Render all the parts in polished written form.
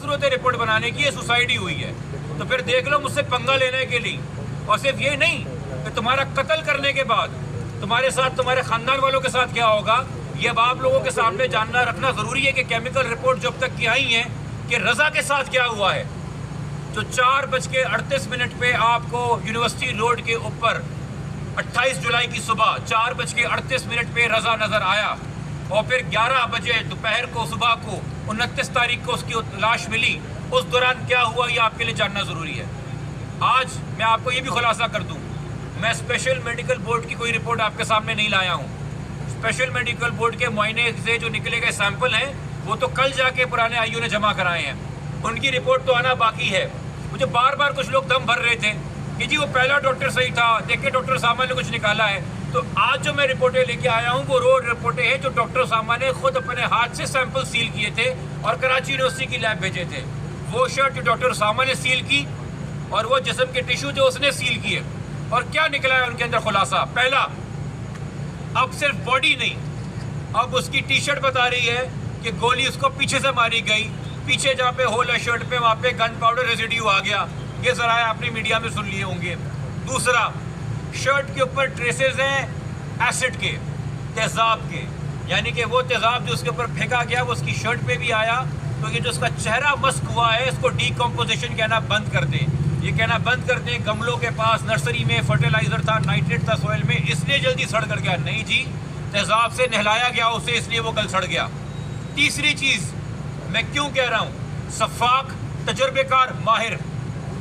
ضرورت ہے رپورٹ بنانے کی, یہ سوسائڈ ہی ہوئی ہے. تو پھر دیکھ لو مجھ سے پنگا لینے کے لیے. اور صرف یہ نہیں کہ تمہارا قتل کرنے کے بعد تمہارے ساتھ تمہارے خاندان والوں کے ساتھ کیا ہوگا, یہ اب آپ لوگوں کے سامنے جاننا رکھنا ضروری ہے کہ کیمیکل رپورٹ جب تک کی آئی ہیں کہ رضا کے ساتھ کیا ہوا ہے. جو 4:38 پہ آپ کو یونیورسٹی روڈ کے اوپر 28 جولائی کی صبح 4:38 پہ رضا نظر آیا, اور پھر 11 بجے دوپہر کو صبح کو 29 تاریخ کو اس کی لاش ملی, اس دوران کیا ہوا یہ آپ کے لیے جاننا ضروری ہے. آج میں آپ کو یہ بھی خلاصہ کر دوں, میں اسپیشل میڈیکل بورڈ کی کوئی رپورٹ آپ کے سامنے نہیں لایا ہوں. اسپیشل میڈیکل بورڈ کے معائنے سے جو نکلے گئے سیمپل ہیں وہ تو کل جا کے پرانے آئی او نے جمع کرائے ہیں, ان کی رپورٹ تو آنا باقی ہے. مجھے بار بار کچھ لوگ دم بھر رہے تھے کہ جی وہ پہلا ڈاکٹر صحیح تھا, دیکھیں ڈاکٹر ساما نے کچھ نکالا ہے. تو آج جو میں رپورٹیں لے کے آیا ہوں وہ روڈ رپورٹیں ہیں جو ڈاکٹر ساما نے خود اپنے ہاتھ سے سیمپل سیل کیے تھے اور کراچی یونیورسٹی کی لیب بھیجے تھے. وہ شرٹ جو ڈاکٹر ساما نے سیل کی اور وہ جسم کے ٹیشو جو اس نے سیل کیے, اور کیا نکلا ہے ان کے اندر خلاصہ. پہلا, اب صرف باڈی نہیں, اب اس کی ٹی شرٹ بتا رہی ہے کہ گولی اس کو پیچھے سے ماری گئی, پیچھے جہاں پہ ہول ہے شرٹ پہ وہاں پہ گن پاؤڈر ریزیڈیو آ گیا. یہ ذرائع آپ نے میڈیا میں سن لیے ہوں گے. دوسرا, شرٹ کے اوپر ٹریسز ہیں ایسڈ کے, تیزاب کے, یعنی کہ وہ تیزاب جو اس کے اوپر پھینکا گیا وہ اس کی شرٹ پہ بھی آیا. تو یہ جو اس کا چہرہ مسک ہوا ہے اس کو ڈی کمپوزیشن کہنا بند کر دیں, یہ کہنا بند کر دیں گملوں کے پاس نرسری میں فرٹیلائزر تھا, نائٹریٹ تھا سوئل میں, اس لیے جلدی سڑ کر گیا. نہیں جی, تیزاب سے نہلایا گیا اسے, اس لیے وہ کل سڑ گیا. تیسری چیز میں کیوں کہہ رہا ہوں, سفاک, تجربے کار, ماہر,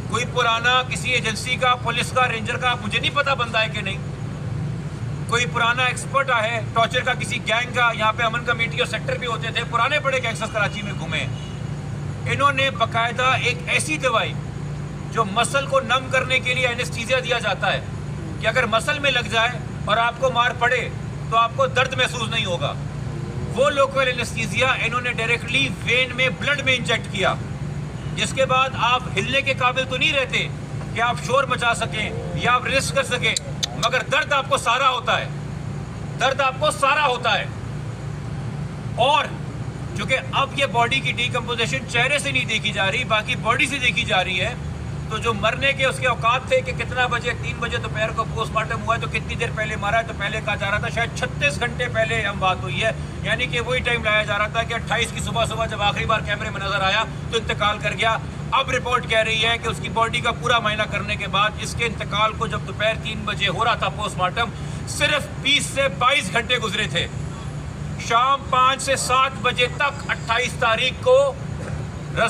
کوئی پرانا کسی ایجنسی کا, پولیس کا, رینجر کا, مجھے نہیں پتا بندہ ہے کہ نہیں, کوئی پرانا ایکسپرٹ ہے ٹارچر کا, کسی گینگ کا. یہاں پہ امن کمیٹی اور سیکٹر بھی ہوتے تھے, پرانے بڑے گینگسٹر کراچی میں گھومے. انہوں نے باقاعدہ ایک ایسی دوائی جو مسل کو نم کرنے کے لیے اینستھیزیا دیا جاتا ہے کہ اگر مسل میں لگ جائے اور آپ کو مار پڑے تو آپ کو درد محسوس نہیں ہوگا, وہ لوکل اینستھیزیا انہوں نے ڈائریکٹلی وین میں بلڈ میں انجیکٹ کیا, جس کے بعد آپ ہلنے کے قابل تو نہیں رہتے کہ آپ شور مچا سکیں یا آپ ریسٹ کر سکیں, مگر درد آپ کو سارا ہوتا ہے, درد آپ کو سارا ہوتا ہے. اور چونکہ اب یہ باڈی کی ڈی کمپوزیشن چہرے سے نہیں دیکھی جا رہی, باقی باڈی سے دیکھی جا رہی ہے, تو جو مرنے کے اس کے اوقات تھے کہ کتنا بجے, 3 بجے دوپہر کو پوسٹ مارٹم ہوا ہے تو کتنی دیر پہلے مارا ہے, تو پہلے کہا جا رہا تھا شاید 36 گھنٹے پہلے ہم بات ہوئی ہے, یعنی کہ وہی ٹائم لایا جا رہا تھا کہ 28 کی صبح جب آخری بار کیمرے میں نظر آیا تو انتقال کر گیا. اب رپورٹ کہہ رہی ہے کہ اس کی باڈی کا پورا معائنہ کرنے کے بعد اس کے انتقال کو جب دوپہر 3 بجے ہو رہا تھا پوسٹ مارٹم, صرف 20 سے 22 گھنٹے گزرے تھے. شام 5 سے 7 بجے تک 28 تاریخ کو رضا